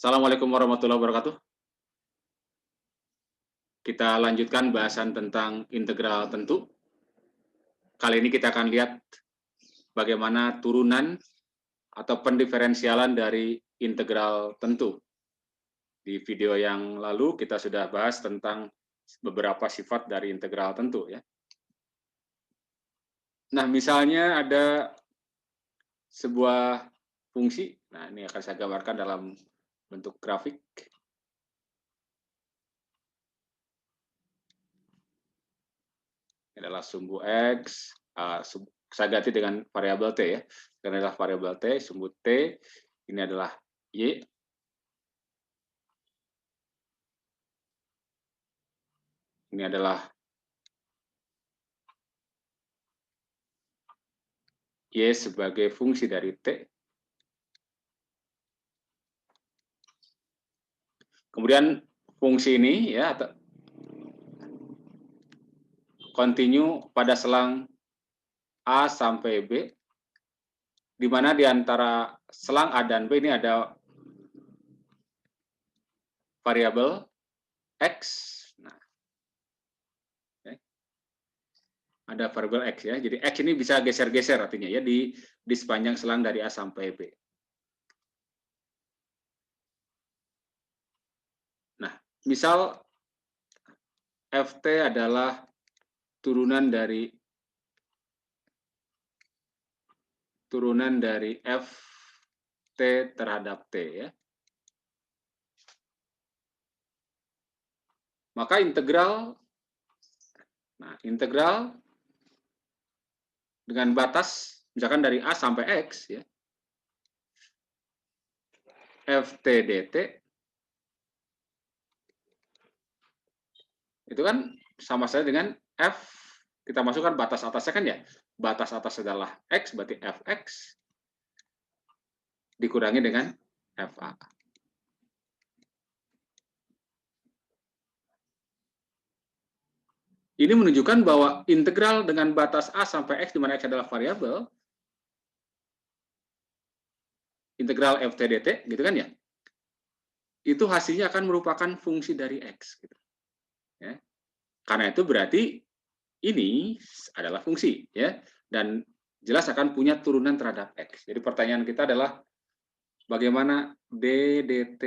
Assalamualaikum warahmatullahi wabarakatuh. Kita lanjutkan bahasan tentang integral tentu. Kali ini kita akan lihat bagaimana turunan atau pendiferensialan dari integral tentu. Di video yang lalu kita sudah bahas tentang beberapa sifat dari integral tentu, ya. Nah, misalnya ada sebuah fungsi. Nah, ini akan saya gambarkan dalam bentuk grafik. Ini adalah sumbu X, saya ganti dengan variabel T, ya. Ini adalah variabel T, sumbu T, ini adalah Y. Ini adalah Y sebagai fungsi dari T. Kemudian fungsi ini, ya, continue pada selang A sampai B, di mana di antara selang A dan B ini ada variabel X. Nah, ada variabel X, ya. Jadi X ini bisa geser-geser artinya, ya, di sepanjang selang dari A sampai B. Nah, misal Ft adalah turunan dari Ft terhadap T, ya. Maka integral dengan batas misalkan dari A sampai X, ya, Ft dt itu kan sama saja dengan F, kita masukkan batas atasnya kan, ya. Batas atas adalah X, berarti Fx dikurangi dengan Fa. Ini menunjukkan bahwa integral dengan batas A sampai X, di mana X adalah variabel, integral Ft dt, gitu kan, ya, itu hasilnya akan merupakan fungsi dari X. Gitu. Ya. Karena itu berarti ini adalah fungsi, ya, dan jelas akan punya turunan terhadap X. Jadi pertanyaan kita adalah bagaimana d dt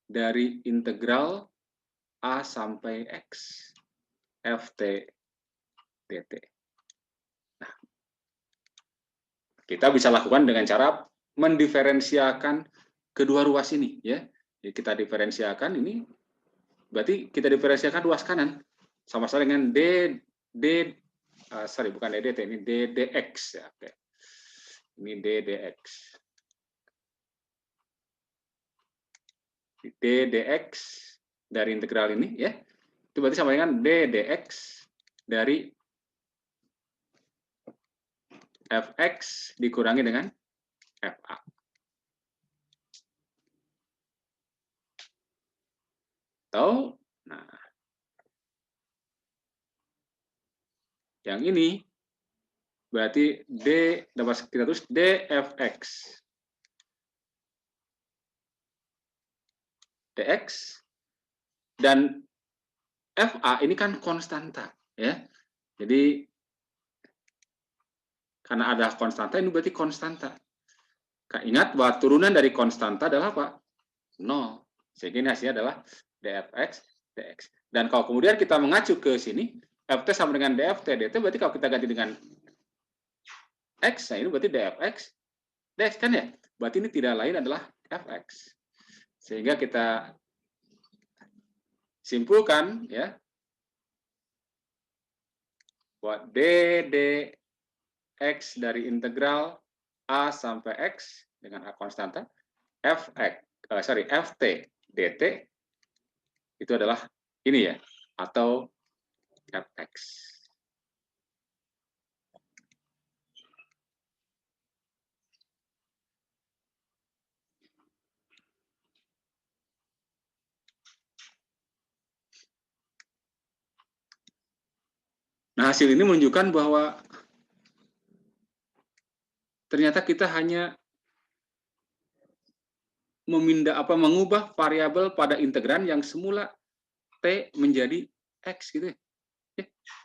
dari integral A sampai X, Ft dt. Nah, kita bisa lakukan dengan cara mendiferensiakan kedua ruas ini, ya. Jadi kita diferensiakan ini, berarti kita diferensiakan ruas kanan sama sama dengan bukan dt, ini ddx, ya. Oke. Ini ddx. ddx dari integral ini, ya, itu berarti sama dengan ddx dari fx dikurangi dengan fa. Atau, nah, yang ini berarti dapat kita tulis dfx dx, dan fa ini kan konstanta, ya. Jadi karena ada konstanta, ini berarti konstanta. Ingat bahwa turunan dari konstanta adalah apa? 0. Sehingga ini hasilnya adalah dfx dx. Dan kalau kemudian kita mengacu ke sini, ft sama dengan dft dt, berarti kalau kita ganti dengan x, nah ini berarti dfx dx, kan, ya? Berarti ini tidak lain adalah fx. Sehingga kita simpulkan, ya, bahwa ddx dari integral A sampai X dengan A konstanta, ft dt itu adalah ini, ya, atau fx. Nah, hasil ini menunjukkan bahwa ternyata kita hanya mengubah variabel pada integran yang semula T menjadi X gitu ya.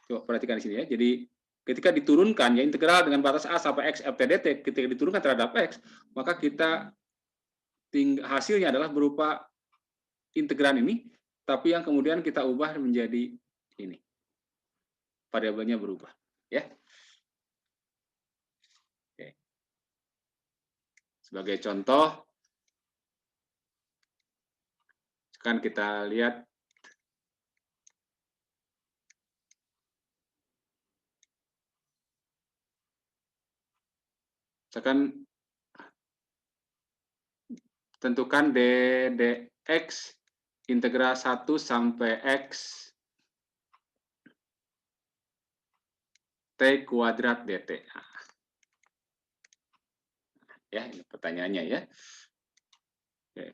Coba perhatikan di sini ya. Jadi ketika diturunkan ya integral dengan batas A sampai X FTDT, ketika diturunkan terhadap X, maka kita hasilnya adalah berupa integran ini, tapi yang kemudian kita ubah menjadi ini. Variabelnya berubah. Ya. Oke. Sebagai contoh, kan kita lihat misalkan tentukan dx integral 1 sampai x t kuadrat dt. Ya, ini pertanyaannya ya. Oke.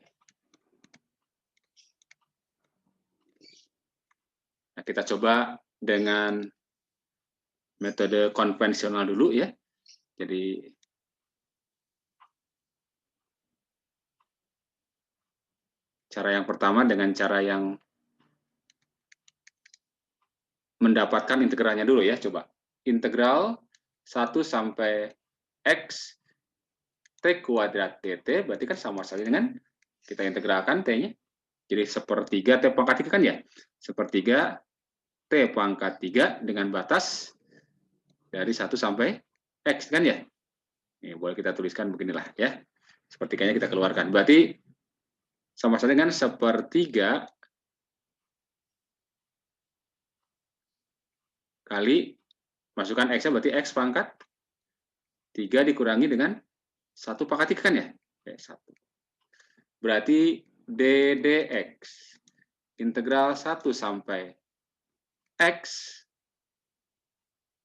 Nah, kita coba dengan metode konvensional dulu ya. Jadi cara yang pertama dengan cara yang mendapatkan integralnya dulu ya, coba. Integral 1 sampai x t kuadrat dt, berarti kan sama saja dengan kita integralkan t-nya. Jadi sepertiga t pangkat 3 kan ya? Sepertiga t pangkat 3 dengan batas dari 1 sampai x kan ya? Ini boleh kita tuliskan beginilah ya. Sepertiganya kita keluarkan. Berarti sama saja dengan sepertiga kali masukkan x-nya berarti x pangkat 3 dikurangi dengan 1 pangkat 3 kan ya? Oke, 1. Berarti ddx integral 1 sampai x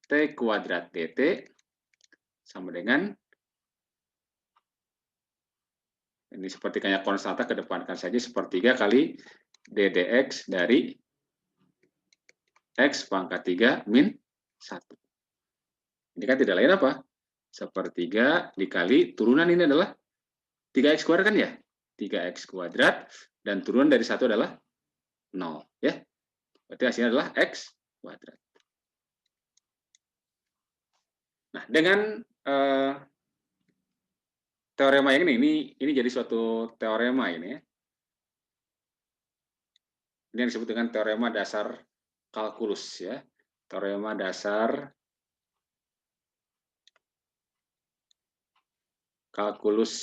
t kuadrat dt sama dengan ini sepertiganya konstanta, kedepankan saja sepertiga kali ddx dari x pangkat 3 min 1. Ini kan tidak lain apa? Sepertiga dikali turunan ini adalah 3x kuadrat kan ya? 3x kuadrat dan turunan dari 1 adalah 0 ya. Berarti hasilnya adalah x kuadrat. Nah, dengan teorema yang ini jadi suatu teorema ini ya. Ini yang disebut dengan teorema dasar kalkulus ya. Teorema dasar kalkulus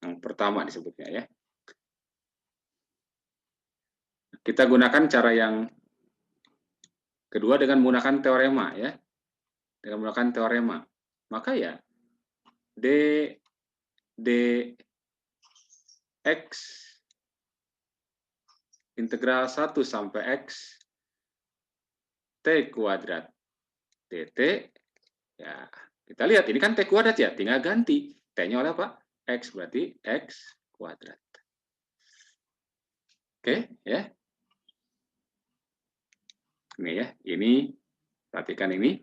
yang pertama disebutnya ya. Kita gunakan cara yang kedua dengan menggunakan teorema ya. Dengan menggunakan teorema. Maka ya dx integral 1 sampai x t kuadrat dt ya kita lihat ini kan t kuadrat ya, tinggal ganti t-nya oleh apa? X berarti x kuadrat. Oke ya. Ini ya, ini perhatikan ini.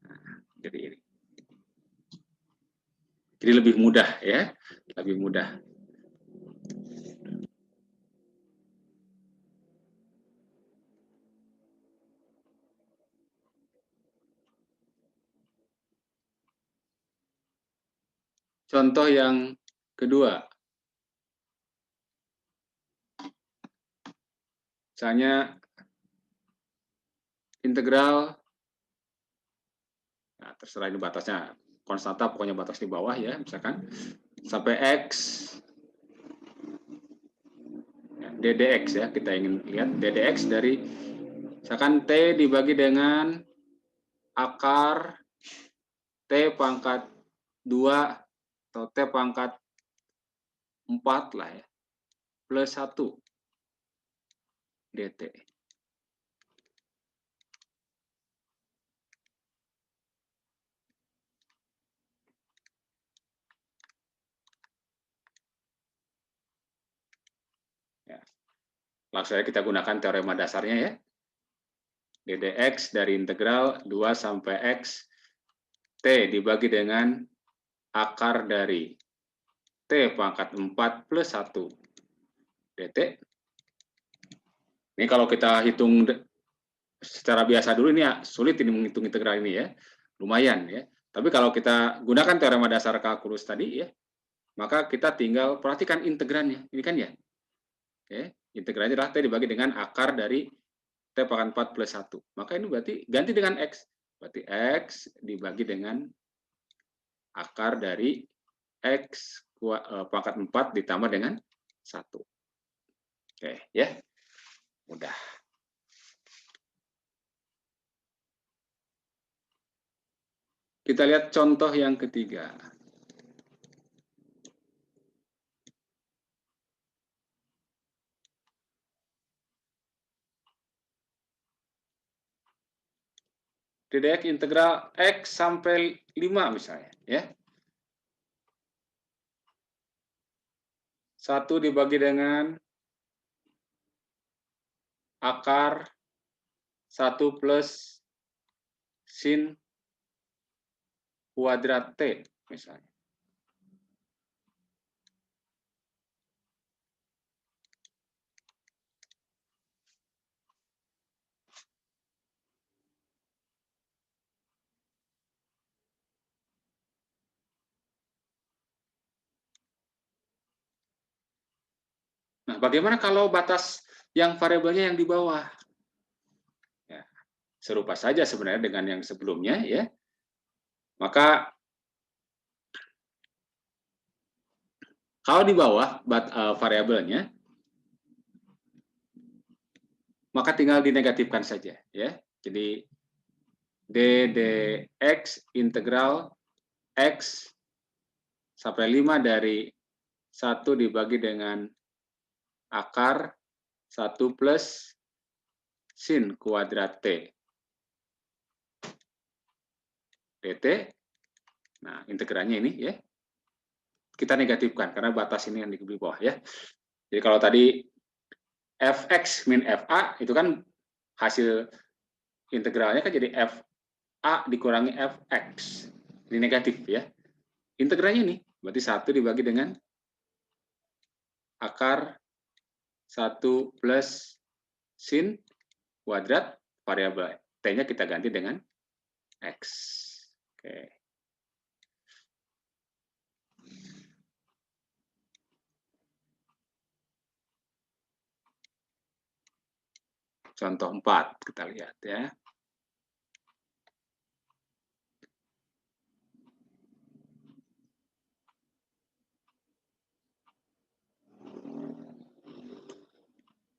Nah, jadi ini. Jadi lebih mudah ya, lebih mudah. Contoh yang kedua. Misalnya integral, nah, terserah ini batasnya, konstanta pokoknya batas di bawah ya, misalkan sampai x ya, ddx ya, kita ingin lihat ddx dari misalkan t dibagi dengan akar t pangkat 2 atau t pangkat 4 lah ya, plus 1 dt. Ya. Langsung saja kita gunakan teorema dasarnya ya. ddx dari integral 2 sampai x t dibagi dengan akar dari t pangkat 4 plus 1 dt. Ini kalau kita hitung secara biasa dulu, ini ya sulit ini menghitung integral ini ya, lumayan ya. Tapi kalau kita gunakan teorema dasar kalkulus tadi ya, maka kita tinggal perhatikan integrannya, ini kan ya. Oke, integralnya adalah T dibagi dengan akar dari T pangkat 4 plus 1. Maka ini berarti ganti dengan X. Berarti X dibagi dengan akar dari X pangkat 4 ditambah dengan 1. Oke, ya. Mudah. Kita lihat contoh yang ketiga. DDX integral X sampai 5 misalnya, ya. 1 dibagi dengan akar 1 plus sin kuadrat T misalnya. Nah, bagaimana kalau batas yang variabelnya yang di bawah? Ya, serupa saja sebenarnya dengan yang sebelumnya, ya. Maka kalau di bawah variabelnya, maka tinggal dinegatifkan saja, ya. Jadi ddx integral x sampai 5 dari 1 dibagi dengan akar 1 plus sin kuadrat T dt. Nah, integralnya ini ya, kita negatifkan karena batas ini yang di bawah ya. Jadi kalau tadi fx min fa itu kan hasil integralnya kan jadi fa dikurangi fx. Ini negatif ya. Integralnya ini berarti 1 dibagi dengan akar 1 plus sin kuadrat variabel t-nya kita ganti dengan x. Oke. Contoh 4 kita lihat ya.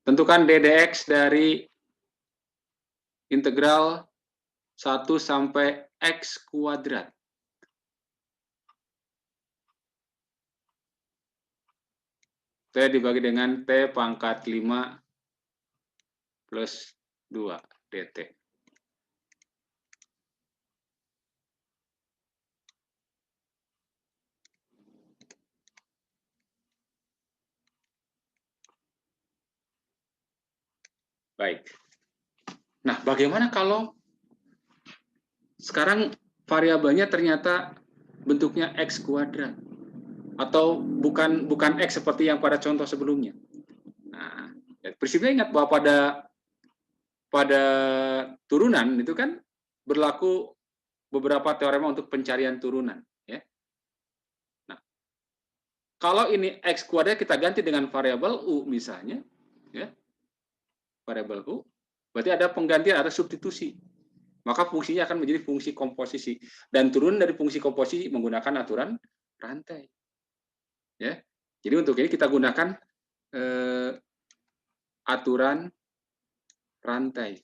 Tentukan ddx dari integral 1 sampai x kuadrat. T dibagi dengan T pangkat 5 plus 2 dt. Baik. Nah, bagaimana kalau sekarang variabelnya ternyata bentuknya x kuadrat atau bukan x seperti yang pada contoh sebelumnya? Nah, prinsipnya ingat bahwa pada turunan itu kan berlaku beberapa teorema untuk pencarian turunan, ya. Nah, kalau ini x kuadrat kita ganti dengan variabel u misalnya, ya. Variabel u, berarti ada penggantian, ada substitusi. Maka fungsinya akan menjadi fungsi komposisi dan turun dari fungsi komposisi menggunakan aturan rantai. Ya. Jadi untuk ini kita gunakan aturan rantai.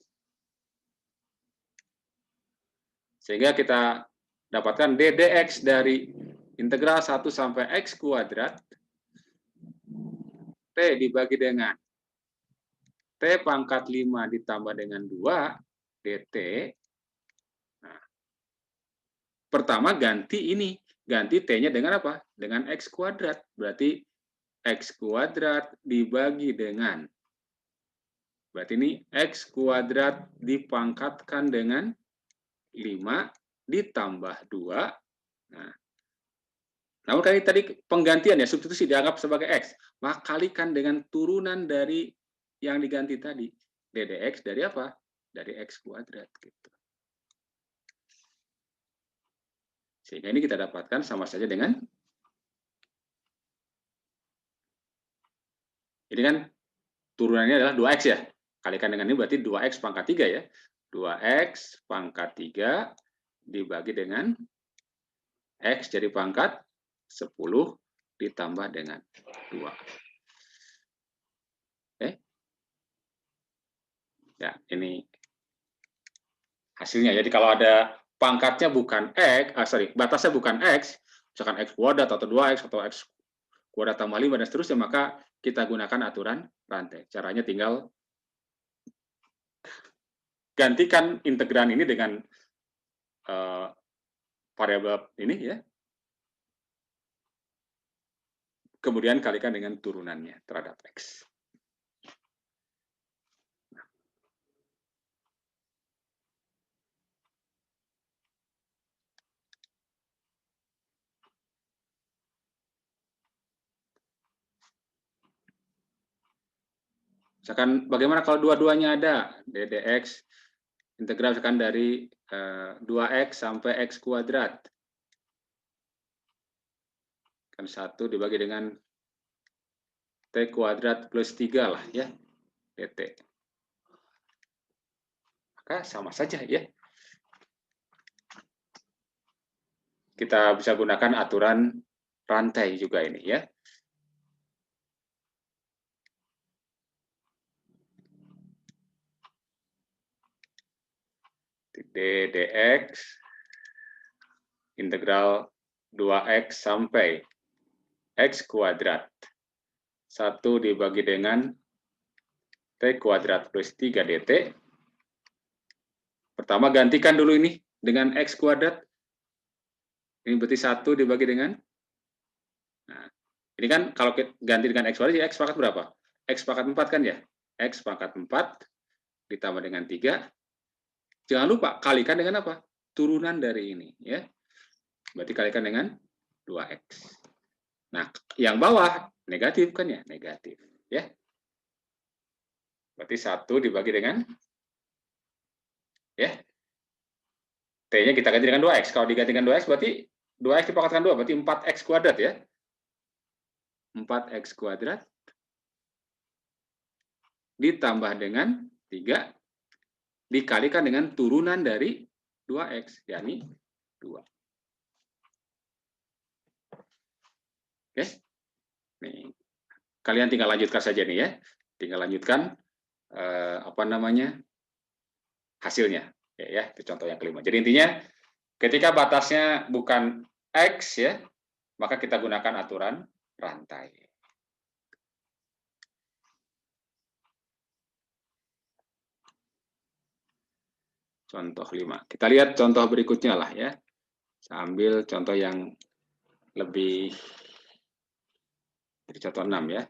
Sehingga kita dapatkan ddx dari integral 1 sampai x kuadrat T dibagi dengan T pangkat 5 ditambah dengan 2 dt. Nah, pertama ganti ini, ganti T-nya dengan apa? Dengan x kuadrat. Berarti x kuadrat dibagi dengan, berarti ini x kuadrat dipangkatkan dengan 5 ditambah 2. Nah, Namun kali tadi penggantian ya, substitusi dianggap sebagai X. Maka kalikan dengan turunan dari yang diganti tadi. DDX dari apa? Dari X kuadrat. Gitu. Sehingga ini kita dapatkan sama saja dengan, ini kan turunannya adalah 2X ya. Kalikan dengan ini berarti 2X pangkat 3 ya. 2X pangkat 3 dibagi dengan X jadi pangkat 10 ditambah dengan 2. Ya, ini hasilnya. Jadi kalau ada pangkatnya bukan X, batasnya bukan X, misalkan X kuadrat atau 2X atau X kuadrat tambah 5 dan seterusnya, maka kita gunakan aturan rantai. Caranya tinggal gantikan integran ini dengan variabel ini ya. Kemudian kalikan dengan turunannya terhadap X. Misalkan bagaimana kalau dua-duanya ada, ddx integral misalkan dari 2x sampai x kuadrat. Kan 1 dibagi dengan t kuadrat plus 3 lah ya, dt. Maka sama saja ya. Kita bisa gunakan aturan rantai juga ini ya. ddx integral 2x sampai x kuadrat 1 dibagi dengan t kuadrat plus 3 dt. Pertama gantikan dulu ini dengan x kuadrat. Ini berarti 1 dibagi dengan, nah, ini kan kalau ganti dengan x kuadrat, ya x pangkat berapa? X pangkat 4 kan ya? X pangkat 4 ditambah dengan 3. Jangan lupa kalikan dengan apa? Turunan dari ini ya. Berarti kalikan dengan 2x. Nah, yang bawah negatif kan ya? Negatif ya. Berarti 1 dibagi dengan ya. T-nya kita ganti dengan 2x. Kalau diganti dengan 2x berarti 2x dipangkatkan 2 berarti 4x kuadrat ya. 4x kuadrat ditambah dengan 3 dikalikan dengan turunan dari 2x, yakni 2. Oke? Nih, kalian tinggal lanjutkan saja nih ya. Tinggal lanjutkan hasilnya. Ya, itu contoh yang kelima. Jadi intinya ketika batasnya bukan X ya, maka kita gunakan aturan rantai. Contoh 5. Kita lihat contoh berikutnya lah ya. Sambil contoh yang lebih, jadi contoh 6 ya.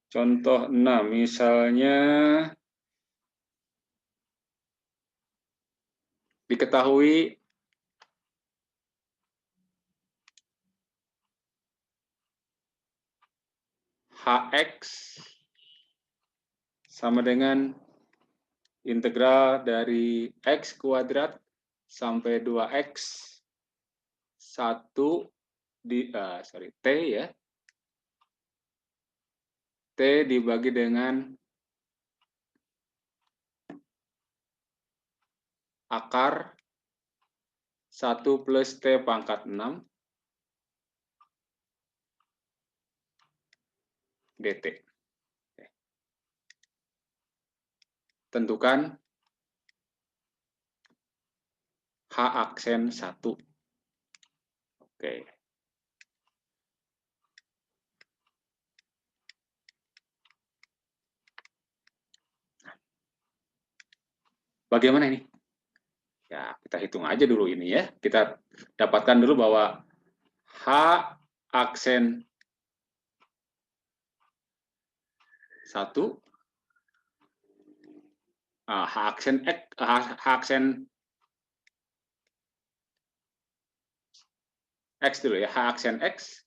Contoh 6, misalnya diketahui Hx sama dengan integral dari x kuadrat sampai 2x 1 di T ya. T dibagi dengan akar 1 plus T pangkat 6 dt. Tentukan H aksen 1. Oke. Bagaimana ini? Ya, kita hitung aja dulu ini ya. Kita dapatkan dulu bahwa H aksen 1, H aksen X dulu ya, H aksen X,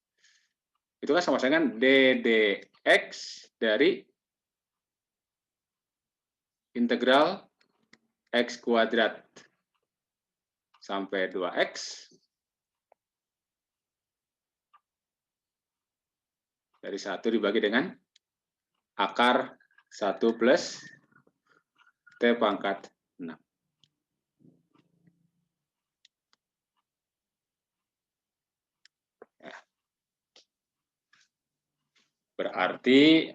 itu kan sama dengan ddx dari integral X kuadrat sampai 2X dari 1 dibagi dengan akar 1 plus T pangkat 6. Ya. Berarti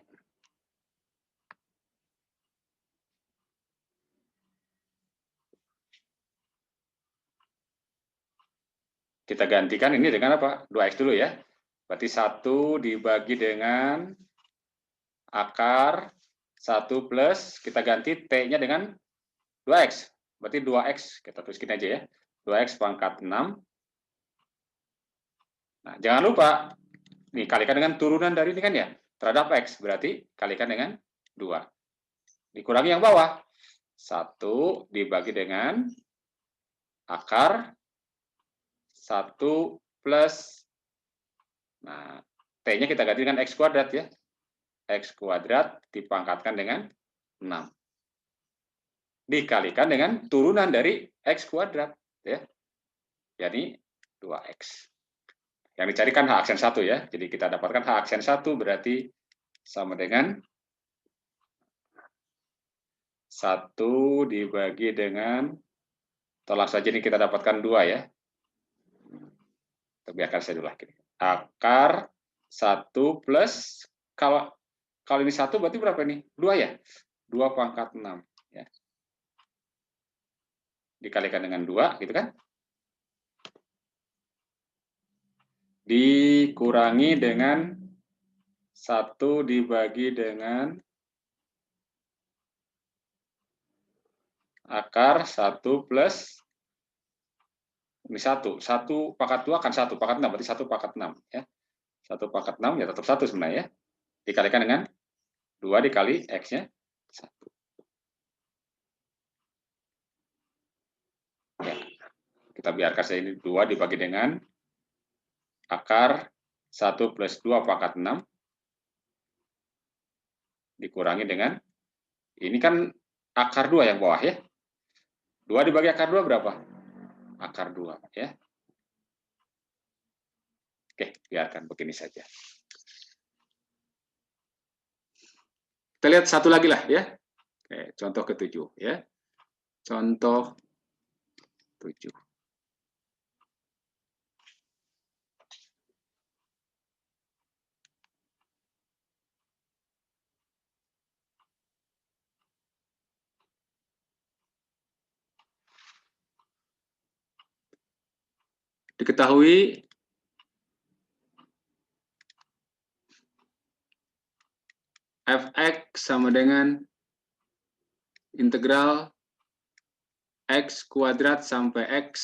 kita gantikan ini dengan apa? 2X dulu ya. Berarti 1 dibagi dengan akar 1 plus, kita ganti T-nya dengan 2X. Berarti 2X, kita tuliskan aja ya. 2X pangkat 6. Nah, jangan lupa, nih kalikan dengan turunan dari ini kan ya, terhadap X. Berarti kalikan dengan 2. Dikurangi yang bawah. 1 dibagi dengan akar 1 plus, nah, T-nya kita ganti dengan X kuadrat ya. X kuadrat dipangkatkan dengan 6. Dikalikan dengan turunan dari X kuadrat. Ya. Jadi 2X. Yang dicarikan H aksen 1 ya. Jadi kita dapatkan H aksen 1 berarti sama dengan 1 dibagi dengan, tolak saja ini kita dapatkan 2 ya. Biarkan saya dulu lagi. Akar 1 plus, kalau ini 1 berarti berapa ini? 2 ya? 2 pangkat 6. Ya. Dikalikan dengan 2, gitu kan? Dikurangi dengan 1 dibagi dengan akar 1 plus, ini 1 pangkat 2 kan 1 pangkat 6, berarti 1 pangkat 6 ya. 1 pangkat 6 ya tetap 1 sebenarnya ya. Dikalikan dengan 2 dikali X-nya 1. Ya. Kita biarkan saja ini 2 dibagi dengan akar 1 plus 2 pangkat 6 dikurangi dengan, ini kan akar 2 yang bawah ya. 2 dibagi akar 2 berapa? Akar 2 ya. Oke, biarkan begini saja. Kita lihat satu lagi lah ya. Oke, contoh ke-7 ya. Contoh 7. Diketahui fx sama dengan integral x kuadrat sampai x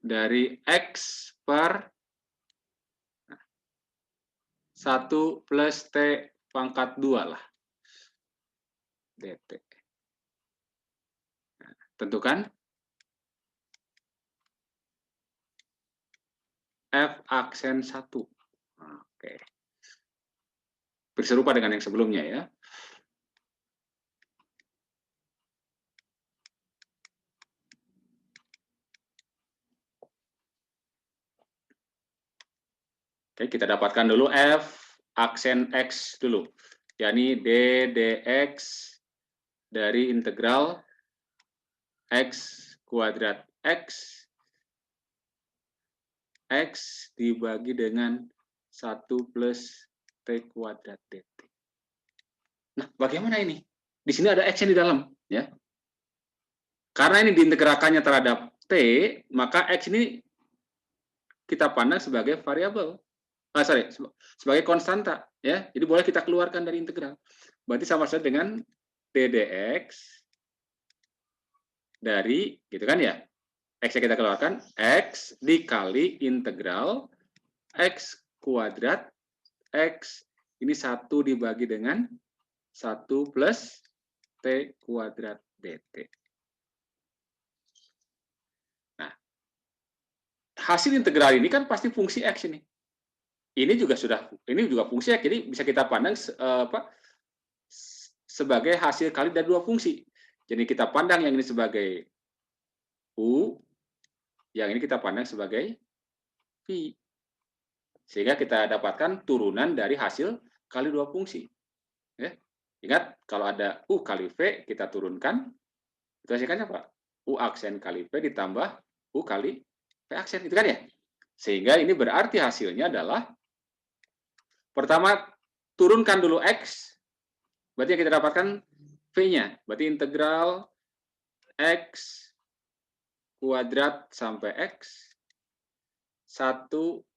dari x per 1 plus t pangkat 2 lah dt. Nah, tentukan f aksen 1. Oke. Berserupa dengan yang sebelumnya ya. Oke, kita dapatkan dulu f aksen x dulu, yakni d dx dari integral x kuadrat x dibagi dengan 1 plus t kuadrat dt. Nah, bagaimana ini? Di sini ada x yang di dalam, ya. Karena ini diintegralkannya terhadap t, maka x ini kita pandang sebagai variabel. Sebagai konstanta, ya. Jadi boleh kita keluarkan dari integral. Berarti sama saja dengan ddx dari, gitu kan ya? X yang kita keluarkan, x dikali integral x kuadrat x, ini 1 dibagi dengan 1 plus t kuadrat dt. Nah, hasil integral ini kan pasti fungsi X ini. Ini juga fungsi X, jadi bisa kita pandang sebagai hasil kali dari dua fungsi. Jadi kita pandang yang ini sebagai U, yang ini kita pandang sebagai V. Sehingga kita dapatkan turunan dari hasil kali dua fungsi. Ya. Ingat, kalau ada U kali V, kita turunkan, itu hasilnya apa? U aksen kali V ditambah U kali V aksen, itu kan ya? Sehingga ini berarti hasilnya adalah, pertama, turunkan dulu X, berarti yang kita dapatkan V-nya. Berarti integral X kuadrat sampai X, 1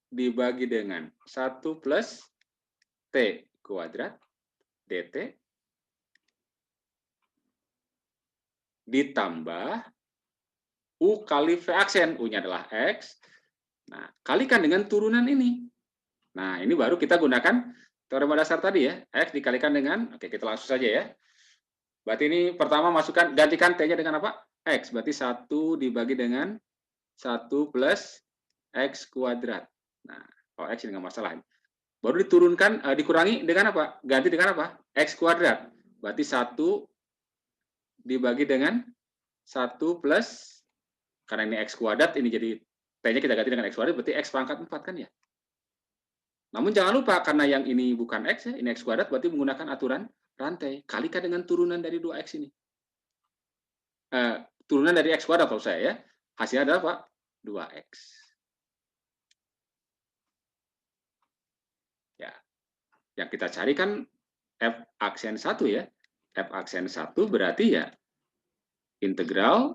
dibagi dengan 1 plus T kuadrat dt ditambah U kali V aksen, U-nya adalah X. Nah, kalikan dengan turunan ini. Nah, ini baru kita gunakan teorema dasar tadi ya. X dikalikan dengan, oke kita langsung saja ya. Berarti ini pertama masukkan, gantikan T-nya dengan apa? X, berarti 1 dibagi dengan 1 plus X kuadrat. Nah, kalau X ini nggak masalah. Baru diturunkan, dikurangi dengan apa? Ganti dengan apa? X kuadrat. Berarti 1 dibagi dengan 1 plus, karena ini X kuadrat, ini jadi T-nya kita ganti dengan X kuadrat, berarti X pangkat 4 kan ya? Namun jangan lupa, karena yang ini bukan X, ya, ini X kuadrat, berarti menggunakan aturan rantai. Kalikan dengan turunan dari 2X ini. Turunan dari X kuadrat, kalau saya ya. Hasilnya adalah apa? 2X. Ya. Yang kita cari kan F aksen 1 ya. F aksen 1 berarti ya integral,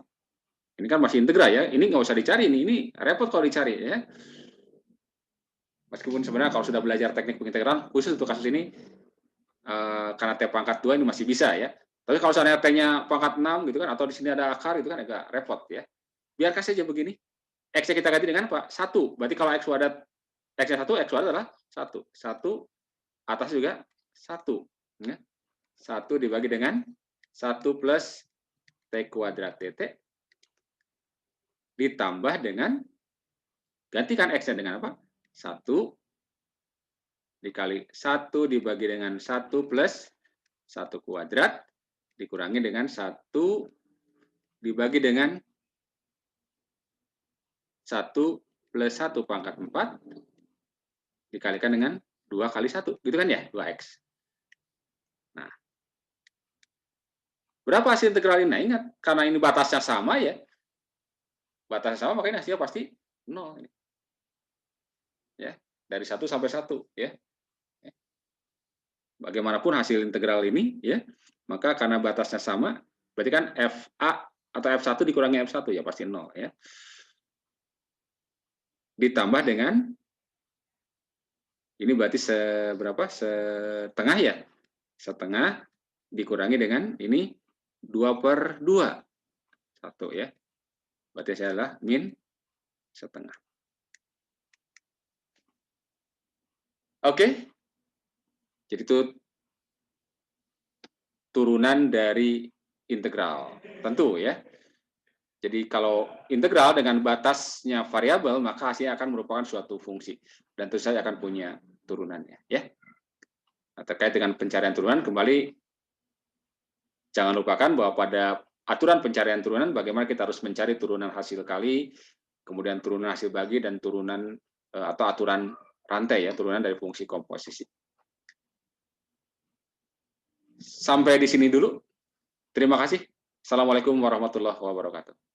ini kan masih integral ya, ini nggak usah dicari, ini repot kalau dicari ya. Meskipun sebenarnya kalau sudah belajar teknik pengintegralan, khusus untuk kasus ini, karena T pangkat 2 ini masih bisa ya. Tapi kalau misalnya T-nya pangkat 6 gitu kan, atau di sini ada akar itu kan agak repot ya. Biarkan saja begini. X-nya kita ganti dengan apa? 1. Berarti kalau X kuadrat, X-nya 1, X kuadrat adalah 1. 1, atas juga 1. Ya. 1 dibagi dengan 1 plus T kuadrat dt ditambah dengan, gantikan X-nya dengan apa? 1 dikali 1 dibagi dengan 1 plus 1 kuadrat dikurangi dengan 1 dibagi dengan 1 plus 1 pangkat 4 dikalikan dengan 2 kali 1. Gitu kan ya? 2X. Nah, berapa hasil integral ini? Nah, ingat, karena ini batasnya sama ya. Batasnya sama, makanya hasilnya pasti 0. Ya, dari 1 sampai 1. Ya. Bagaimanapun hasil integral ini, ya, maka karena batasnya sama, berarti kan FA atau F1 dikurangi F1, ya pasti 0. Ya. Ditambah dengan, ini berarti seberapa? Setengah ya? Setengah dikurangi dengan ini 2/2. 1 ya. Berarti saya adalah min setengah. Oke. Jadi itu turunan dari integral. Tentu ya. Jadi kalau integral dengan batasnya variabel, maka hasilnya akan merupakan suatu fungsi. Dan tentu saja akan punya turunannya. Ya. Nah, terkait dengan pencarian turunan, kembali jangan lupakan bahwa pada aturan pencarian turunan, bagaimana kita harus mencari turunan hasil kali, kemudian turunan hasil bagi, dan turunan atau aturan rantai, ya, turunan dari fungsi komposisi. Sampai di sini dulu. Terima kasih. Assalamualaikum warahmatullahi wabarakatuh.